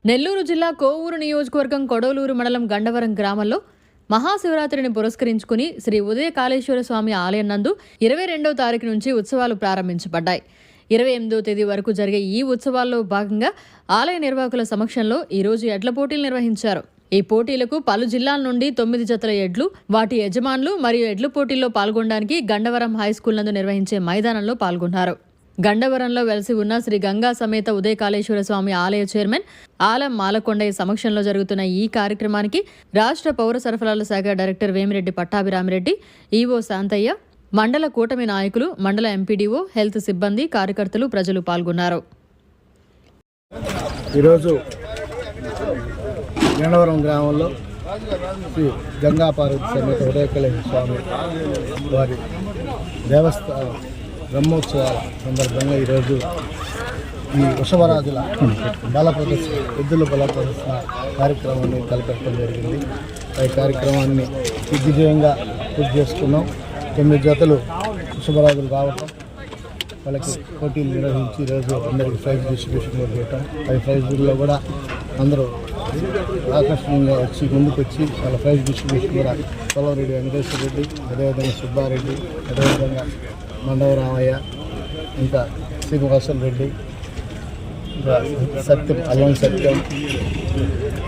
నెల్లూరు జిల్లా కోవూరు నియోజకవర్గం కొడవలూరు మండలం గండవరం గ్రామంలో మహాశివరాత్రిని పురస్కరించుకుని శ్రీ ఉదయ కాళేశ్వర స్వామి ఆలయం నందు 22వ తారీఖు నుంచి ఉత్సవాలు ప్రారంభించబడ్డాయి. 28వ తేదీ వరకు జరిగే ఈ ఉత్సవాల్లో భాగంగా ఆలయ నిర్వాహకుల సమక్షంలో ఈరోజు ఎడ్ల పోటీలు నిర్వహించారు. ఈ పోటీలకు పలు జిల్లాల నుండి 9 జతల ఎడ్లు, వాటి యజమానులు మరియు ఎడ్ల పోటీల్లో పాల్గొనడానికి గండవరం హైస్కూల్ నందు నిర్వహించే మైదానంలో పాల్గొన్నారు. గండవరంలో వెలసి ఉన్న శ్రీ గంగా సమేత ఉదయ కాళేశ్వర స్వామి ఆలయ చైర్మన్ ఆలం మాలకొండయ్య సమక్షంలో జరుగుతున్న ఈ కార్యక్రమానికి రాష్ట్ర పౌర సరఫరాల శాఖ డైరెక్టర్ వేమిరెడ్డి పట్టాభిరామిరెడ్డి, ఈవో శాంతయ్య, మండల కూటమి నాయకులు, మండల ఎంపీడీఓ, హెల్త్ సిబ్బంది, కార్యకర్తలు, ప్రజలు పాల్గొన్నారు. ఈరోజు గండవరం గ్రామంలో శ్రీ గంగా పార్వతి సమేత ఉదయ కాళేశ్వర స్వామి వారి దేవస్థానం బ్రహ్మోత్సవాల సందర్భంగా ఈరోజు ఈ వృషభరాజుల బల ప్రదర్శన, ఎద్దుల బల ప్రదర్శన కార్యక్రమాన్ని తలపెట్టడం జరిగింది. ఈ కార్యక్రమాన్ని దిగ్విజయంగా పూర్తి చేసుకున్నాం. 9 జతలు వృషభరాజులు రావటం, వాళ్ళకి పోటీలు నిర్వహించి ఈరోజు అందరికీ ప్రైజ్ డిస్ట్రిబ్యూషన్ కూడా చేయటం. ఈ ప్రైజుల్లో కూడా అందరూ ఆకర్షణీయంగా ముందుకు వచ్చి వాళ్ళ ప్రైజ్ డిస్ట్రిబ్యూషన్ కూడా పొలవరెడ్డి వెంకటేశ్వర రెడ్డి, అదేవిధంగా సుబ్బారెడ్డి, అదేవిధంగా మండవరామయ్య, ఇంకా శ్రీనివాసులు రెడ్డి, ఇంకా సత్యం, అల్లం సత్యం,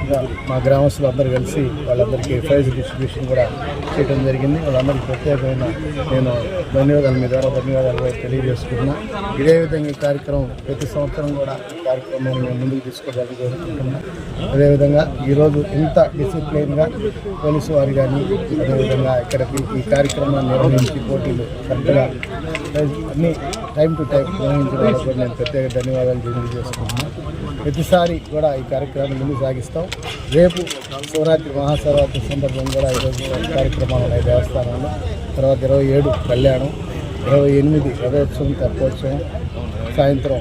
ఇంకా మా గ్రామస్తులు అందరూ కలిసి వాళ్ళందరికీ ప్రైజ్ డిస్ట్రిబ్యూషన్ కూడా చేయడం జరిగింది. వాళ్ళందరికీ ప్రత్యేకమైన నేను ధన్యవాదాలు, మీ ద్వారా ధన్యవాదాలు తెలియజేసుకున్నా. ఇదే విధంగా ఈ కార్యక్రమం ప్రతి సంవత్సరం కూడా కార్యక్రమాన్ని మేము ముందుకు తీసుకోవాలని కోరుకుంటున్నా. అదేవిధంగా ఈరోజు ఇంత డిసిప్లైన్గా పోలీసు వారు కానీ, అదేవిధంగా ఇక్కడికి ఈ కార్యక్రమాన్ని నిర్వహించి పోటీలు కరెక్ట్గా అన్ని టైం టు టైం నిర్వహించిన వాళ్ళకు కూడా నేను ప్రత్యేక ధన్యవాదాలు తెలియజేసుకుంటున్నాను. ప్రతిసారి కూడా ఈ కార్యక్రమాన్ని ముందుకు సాగిస్తాం. రేపు శివరాత్రి మహాశివరాత్రి సందర్భంగా కూడా ఈరోజు కార్యక్రమాలు ఉన్నాయి దేవస్థానంలో. తర్వాత 27 కళ్యాణం, 28 రథోత్సవం, తెప్పోత్సవం, సాయంత్రం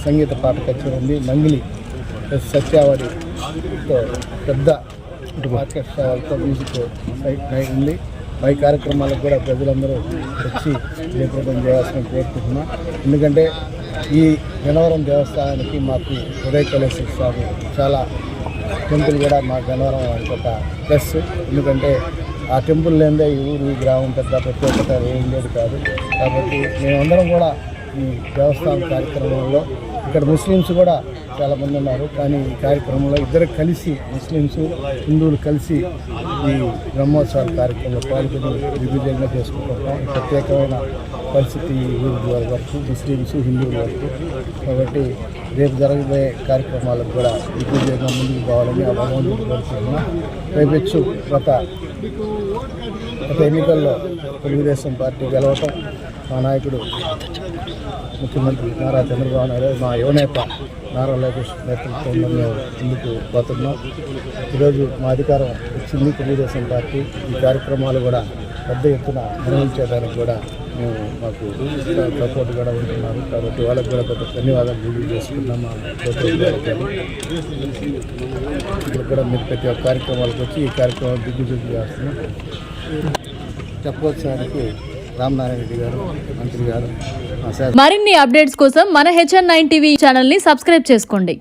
సంగీత పాట కచేరీ ఉంది. మంగిలి సత్యావడితో పెద్ద ఆర్కెస్ట్రా వాళ్ళతో మ్యూజిక్ నైట్ ఉంది. ఈ కార్యక్రమాలకు కూడా ప్రజలందరూ వచ్చి జయప్రదం చేయాల్సిన కోరుకుంటున్నాం. ఎందుకంటే ఈ గన్నవరం దేవస్థానానికి మాకు ఉదయ కాళేశ్వర స్వామి చాలా టెంపుల్ కూడా మా గన్నవరం ఒక ప్లస్. ఎందుకంటే ఆ టెంపుల్ లేదే ఈ ఊరు, ఈ గ్రామం పెద్ద ప్రత్యేకత ఏం లేదు కాదు. కాబట్టి మేమందరం కూడా ఈ దేవస్థానం కార్యక్రమంలో, ఇక్కడ ముస్లిమ్స్ కూడా చాలామంది ఉన్నారు, కానీ ఈ కార్యక్రమంలో ఇద్దరు కలిసి, ముస్లిమ్స్ హిందువులు కలిసి ఈ బ్రహ్మోత్సవాల కార్యక్రమంలో పాల్గొని దిగ్విజయంగా చేసుకుంటున్నాం. ప్రత్యేకమైన పరిస్థితి ఈ ఊరి వరకు, ముస్లిమ్స్ హిందువుల వరకు. కాబట్టి రేపు జరగబోయే కార్యక్రమాలకు కూడా దిగ్విజయంగా ముందుకు పోవాలని ఆ భగవంతుడు కోరుకుంటున్నాం. రేపు గత ఎన్నికల్లో తెలుగుదేశం పార్టీ గెలవటం, మా నాయకుడు ముఖ్యమంత్రి నారా చంద్రబాబు నాయుడు, మా యువనేత నారా లోకేష్ నేతృత్వంలో మేము ముందుకు పోతున్నాం. ఈరోజు మా అధికారం వచ్చింది తెలుగుదేశం పార్టీ. ఈ కార్యక్రమాలు కూడా పెద్ద ఎత్తున నిర్వహించేదానికి కూడా మేము మాకు సపోర్ట్ కూడా ఉంటున్నారు. కాబట్టి వాళ్ళకి కూడా పెద్ద ధన్యవాదాలు తెలియజేసుకున్నాం. మా ఇప్పుడు కూడా మీరు ప్రతి ఒక్క కార్యక్రమాలకు వచ్చి ఈ కార్యక్రమాలు దిగ్విజయం చేస్తున్నాం. చెప్పవచ్చానికి రామనారాయణ రెడ్డి గారు, మంత్రి గారు. మరిన్ని అప్డేట్స్ కోసం మన HN9 టీవీ ఛానల్ని సబ్స్క్రైబ్ చేసుకోండి.